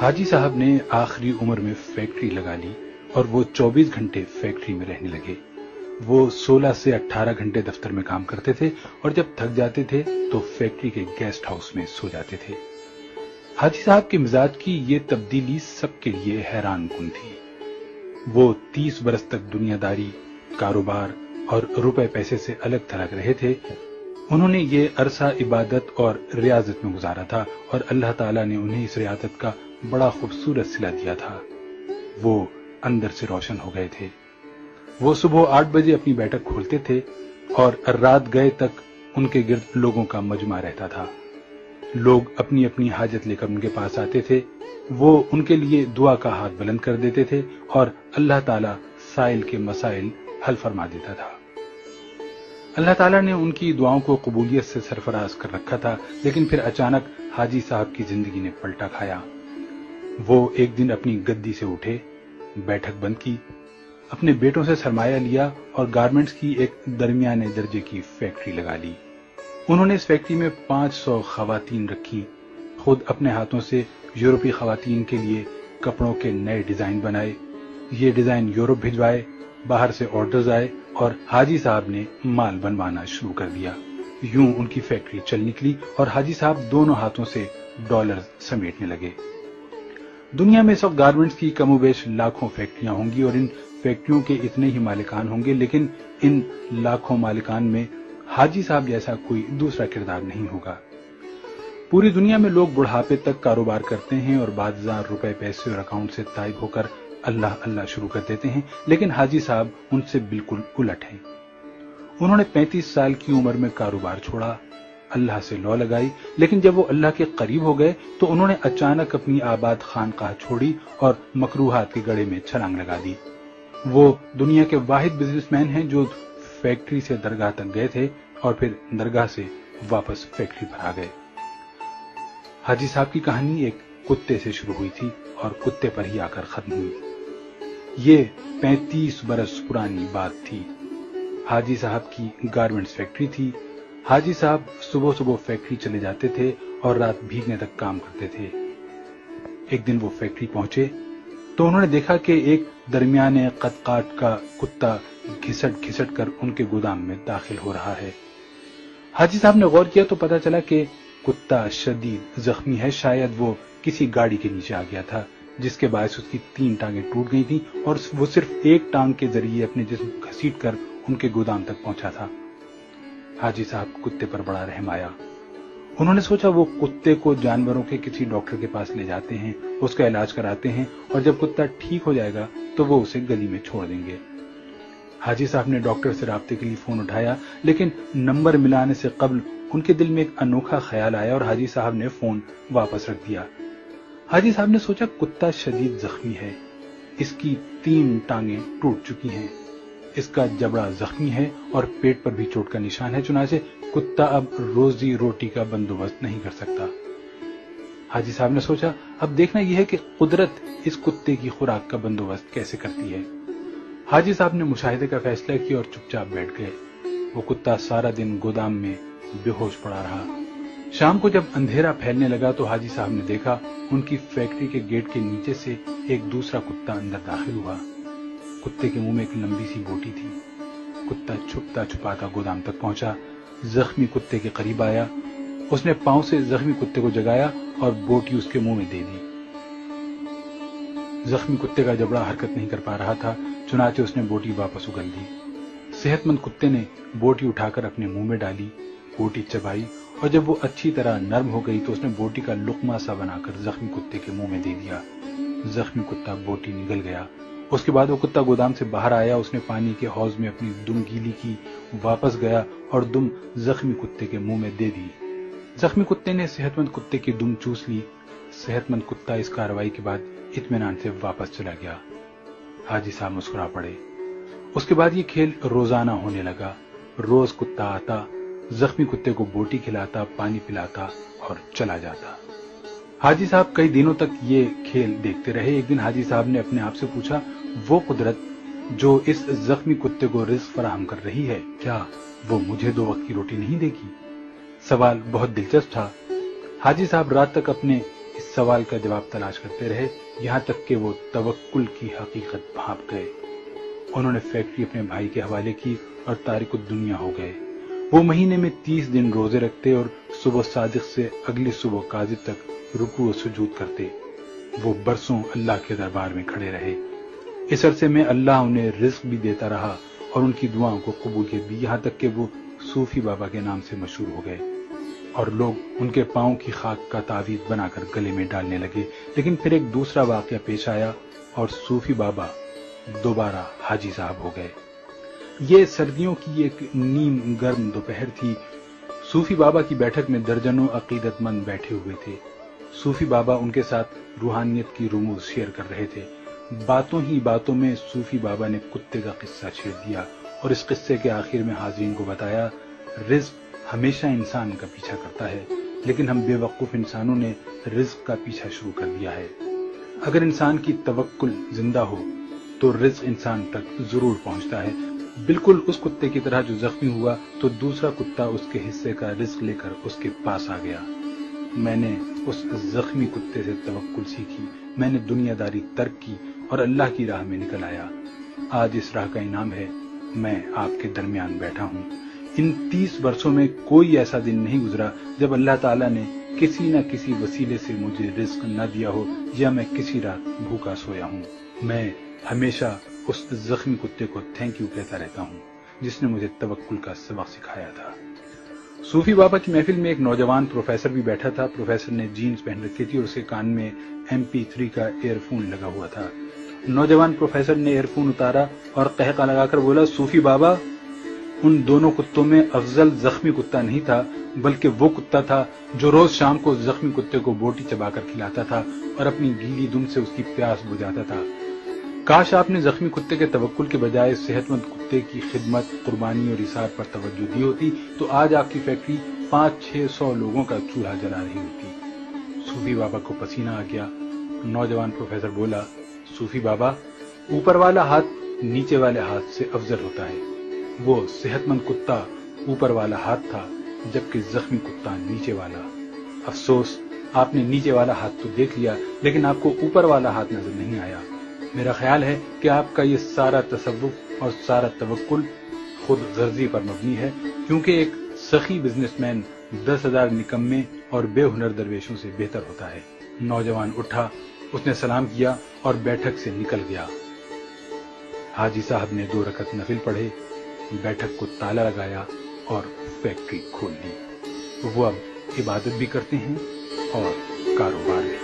हाजी साहब ने आखिरी उम्र में फैक्ट्री लगा ली और वो 24 घंटे फैक्ट्री में रहने लगे। वो 16 से 18 घंटे दफ्तर में काम करते थे और जब थक जाते थे तो फैक्ट्री के गेस्ट हाउस में सो जाते थे। हाजी साहब के मिजाज की ये तब्दीली सबके लिए हैरान कुन थी। वो 30 बरस तक दुनियादारी, कारोबार और रुपए पैसे से अलग थलग रहे थे। उन्होंने ये अरसा इबादत और रियाजत में गुजारा था और अल्लाह ताला ने उन्हें इस रियाजत का बड़ा खूबसूरत सिला दिया था। वो अंदर से रोशन हो गए थे। वो सुबह 8 बजे अपनी बैठक खोलते थे और रात गए तक उनके गिर्द लोगों का मजमा रहता था। लोग अपनी अपनी हाजत लेकर उनके पास आते थे। वो उनके लिए दुआ का हाथ बुलंद कर देते थे और अल्लाह ताला साइल के मसाइल हल फरमा देता था। अल्लाह ताला ने उनकी दुआओं को कबूलियत से सरफराज कर रखा था, लेकिन फिर अचानक हाजी साहब की जिंदगी ने पलटा खाया। वो एक दिन अपनी गद्दी से उठे, बैठक बंद की, अपने बेटों से सरमाया लिया और गारमेंट्स की एक दरमियाने दर्जे की फैक्ट्री लगा ली। उन्होंने इस फैक्ट्री में 500 खवातीन रखी। खुद अपने हाथों से यूरोपीय खवातीन के लिए कपड़ों के नए डिजाइन बनाए। ये डिजाइन यूरोप भिजवाए, बाहर से ऑर्डर्स आए और हाजी साहब ने माल बनवाना शुरू कर दिया। यूं उनकी फैक्ट्री चल निकली और हाजी साहब दोनों हाथों से डॉलर समेटने लगे। दुनिया में इस वक्त गारमेंट्स की कमोबेश लाखों फैक्ट्रियां होंगी और इन फैक्ट्रियों के इतने ही मालिकान होंगे, लेकिन इन लाखों मालिकान में हाजी साहब जैसा कोई दूसरा किरदार नहीं होगा। पूरी दुनिया में लोग बुढ़ापे तक कारोबार करते हैं और बाद हजार रुपए पैसे और अकाउंट से ताइब होकर अल्लाह अल्लाह शुरू कर देते हैं, लेकिन हाजी साहब उनसे बिल्कुल उलट हैं। उन्होंने 35 साल की उम्र में कारोबार छोड़ा, अल्लाह से लौ लगाई, लेकिन जब वो अल्लाह के करीब हो गए तो उन्होंने अचानक अपनी आबाद खानकाह छोड़ी और मकरूहात के गड़े में छलांग लगा दी। वो दुनिया के वाहिद बिजनेसमैन हैं जो फैक्ट्री से दरगाह तक गए थे और फिर दरगाह से वापस फैक्ट्री पर आ गए। हाजी साहब की कहानी एक कुत्ते से शुरू हुई थी और कुत्ते पर ही आकर खत्म हुई। ये 35 बरस पुरानी बात थी। हाजी साहब की गारमेंट्स फैक्ट्री थी। हाजी साहब सुबह सुबह फैक्ट्री चले जाते थे और रात भीगने तक काम करते थे। एक दिन वो फैक्ट्री पहुंचे तो उन्होंने देखा कि एक दरमियाने कद काट का कुत्ता घिसट घिसट कर उनके गोदाम में दाखिल हो रहा है। हाजी साहब ने गौर किया तो पता चला कि कुत्ता शदीद जख्मी है। शायद वो किसी गाड़ी के नीचे आ गया था, जिसके बायस उसकी 3 टांगें टूट गई थी और वो सिर्फ एक टांग के जरिए अपने जिस्म को घसीट कर उनके गोदाम तक पहुंचा था। हाजी साहब कुत्ते पर बड़ा रहम आया। उन्होंने सोचा वो कुत्ते को जानवरों के किसी डॉक्टर के पास ले जाते हैं, उसका इलाज कराते हैं और जब कुत्ता ठीक हो जाएगा तो वो उसे गली में छोड़ देंगे। हाजी साहब ने डॉक्टर से राब्ते के लिए फोन उठाया, लेकिन नंबर मिलाने से कबल उनके दिल में एक अनोखा ख्याल आया और हाजी साहब ने फोन वापस रख दिया। हाजी साहब ने सोचा कुत्ता शदीद जख्मी है, इसकी 3 टांगें टूट चुकी हैं, इसका जबड़ा जख्मी है और पेट पर भी चोट का निशान है, चुनाचे कुत्ता अब रोजी रोटी का बंदोबस्त नहीं कर सकता। हाजी साहब ने सोचा अब देखना यह है कि कुदरत इस कुत्ते की खुराक का बंदोबस्त कैसे करती है। हाजी साहब ने मुशाहिदे का फैसला किया और चुपचाप बैठ गए। वो कुत्ता सारा दिन गोदाम में बेहोश पड़ा रहा। शाम को जब अंधेरा फैलने लगा तो हाजी साहब ने देखा उनकी फैक्ट्री के गेट के नीचे से एक दूसरा कुत्ता अंदर दाखिल हुआ। कुत्ते के मुंह में एक लंबी सी बोटी थी। कुत्ता छुपता छुपाता गोदाम तक पहुंचा, जख्मी कुत्ते के करीब आया। उसने पांव से जख्मी कुत्ते को जगाया और बोटी उसके मुंह में दे दी। जख्मी कुत्ते का जबड़ा हरकत नहीं कर पा रहा था, चुनाचे उसने बोटी वापस उगल दी। सेहतमंद कुत्ते ने बोटी उठाकर अपने मुंह में डाली, बोटी चबाई और जब वो अच्छी तरह नरम हो गई तो उसने बोटी का लुकमा सा बनाकर जख्मी कुत्ते के मुंह में दे दिया। जख्मी कुत्ता बोटी निगल गया। उसके बाद वो कुत्ता गोदाम से बाहर आया। उसने पानी के हौज में अपनी दुम गीली की, वापस गया और दुम जख्मी कुत्ते के मुंह में दे दी। जख्मी कुत्ते ने सेहतमंद कुत्ते की दुम चूस ली। सेहतमंद कुत्ता इस कार्रवाई के बाद इत्मीनान से वापस चला गया। हाजी साहब मुस्कुरा पड़े। उसके बाद ये खेल रोजाना होने लगा। रोज कुत्ता आता, जख्मी कुत्ते को बोटी खिलाता, पानी पिलाता और चला जाता। हाजी साहब कई दिनों तक ये खेल देखते रहे। एक दिन हाजी साहब ने अपने आप से पूछा, वो कुदरत जो इस जख्मी कुत्ते को रिज़्क फराहम कर रही है, क्या वो मुझे 2 वक्त की रोटी नहीं देगी? सवाल बहुत दिलचस्प था। हाजी साहब रात तक अपने اس سوال کا جواب تلاش کرتے رہے، یہاں تک کہ وہ توکل کی حقیقت بھانپ گئے۔ انہوں نے فیکٹری اپنے بھائی کے حوالے کی اور تارک الدنیا ہو گئے۔ وہ مہینے میں 30 دن روزے رکھتے اور صبح صادق سے اگلی صبح کاذب تک رکوع و سجود کرتے۔ وہ برسوں اللہ کے دربار میں کھڑے رہے۔ اس عرصے میں اللہ انہیں رزق بھی دیتا رہا اور ان کی دعاؤں کو قبولیت بھی، یہاں تک کہ وہ صوفی بابا کے نام سے مشہور ہو گئے اور لوگ ان کے پاؤں کی خاک کا تعویذ بنا کر گلے میں ڈالنے لگے۔ لیکن پھر ایک دوسرا واقعہ پیش آیا اور صوفی بابا دوبارہ حاجی صاحب ہو گئے۔ یہ سردیوں کی ایک نیم گرم دوپہر تھی۔ صوفی بابا کی بیٹھک میں درجنوں عقیدت مند بیٹھے ہوئے تھے۔ صوفی بابا ان کے ساتھ روحانیت کی رموز شیئر کر رہے تھے۔ باتوں ہی باتوں میں صوفی بابا نے کتے کا قصہ چھیڑ دیا اور اس قصے کے آخر میں حاضرین کو بتایا، رزق ہمیشہ انسان کا پیچھا کرتا ہے، لیکن ہم بے وقوف انسانوں نے رزق کا پیچھا شروع کر دیا ہے۔ اگر انسان کی توکل زندہ ہو تو رزق انسان تک ضرور پہنچتا ہے، بالکل اس کتے کی طرح جو زخمی ہوا تو دوسرا کتا اس کے حصے کا رزق لے کر اس کے پاس آ گیا۔ میں نے اس زخمی کتے سے توکل سیکھی، میں نے دنیا داری ترک کی اور اللہ کی راہ میں نکل آیا۔ آج اس راہ کا انعام ہے، میں آپ کے درمیان بیٹھا ہوں۔ ان 30 برسوں میں کوئی ایسا دن نہیں گزرا جب اللہ تعالیٰ نے کسی نہ کسی وسیلے سے مجھے رزق نہ دیا ہو یا میں کسی رات بھوکا سویا ہوں۔ میں ہمیشہ اس زخمی کتے کو تھینک یو کہتا رہتا ہوں جس نے مجھے توکل کا سبق سکھایا تھا۔ صوفی بابا کی محفل میں ایک نوجوان پروفیسر بھی بیٹھا تھا۔ پروفیسر نے جینز پہن رکھی تھی اور اس کے کان میں MP3 کا ایئر فون لگا ہوا تھا۔ نوجوان پروفیسر نے ایئر فون اتارا اور قہقہ لگا کر بولا، صوفی بابا، ان دونوں کتوں میں افضل زخمی کتا نہیں تھا، بلکہ وہ کتا تھا جو روز شام کو زخمی کتے کو بوٹی چبا کر کھلاتا تھا اور اپنی گیلی دم سے اس کی پیاس بجھاتا تھا۔ کاش آپ نے زخمی کتے کے توکل کے بجائے صحت مند کتے کی خدمت، قربانی اور ایثار پر توجہ دی ہوتی تو آج آپ کی فیکٹری 500-600 لوگوں کا چولہا جلا رہی ہوتی۔ صوفی بابا کو پسینہ آ گیا۔ نوجوان پروفیسر بولا، صوفی بابا، اوپر والا ہاتھ نیچے والے ہاتھ سے افضل ہوتا ہے۔ وہ صحت مند کتا اوپر والا ہاتھ تھا جبکہ زخمی کتا نیچے والا۔ افسوس، آپ نے نیچے والا ہاتھ تو دیکھ لیا لیکن آپ کو اوپر والا ہاتھ نظر نہیں آیا۔ میرا خیال ہے کہ آپ کا یہ سارا تصوف اور سارا توکل خود غرضی پر مبنی ہے، کیونکہ ایک سخی بزنس مین 10,000 نکمے اور بے ہنر درویشوں سے بہتر ہوتا ہے۔ نوجوان اٹھا، اس نے سلام کیا اور بیٹھک سے نکل گیا۔ حاجی صاحب نے 2 رکعت نفل پڑھے، بیٹھک کو تالا لگایا اور فیکٹری کھول لی۔ وہ اب عبادت بھی کرتے ہیں اور کاروبار بھی۔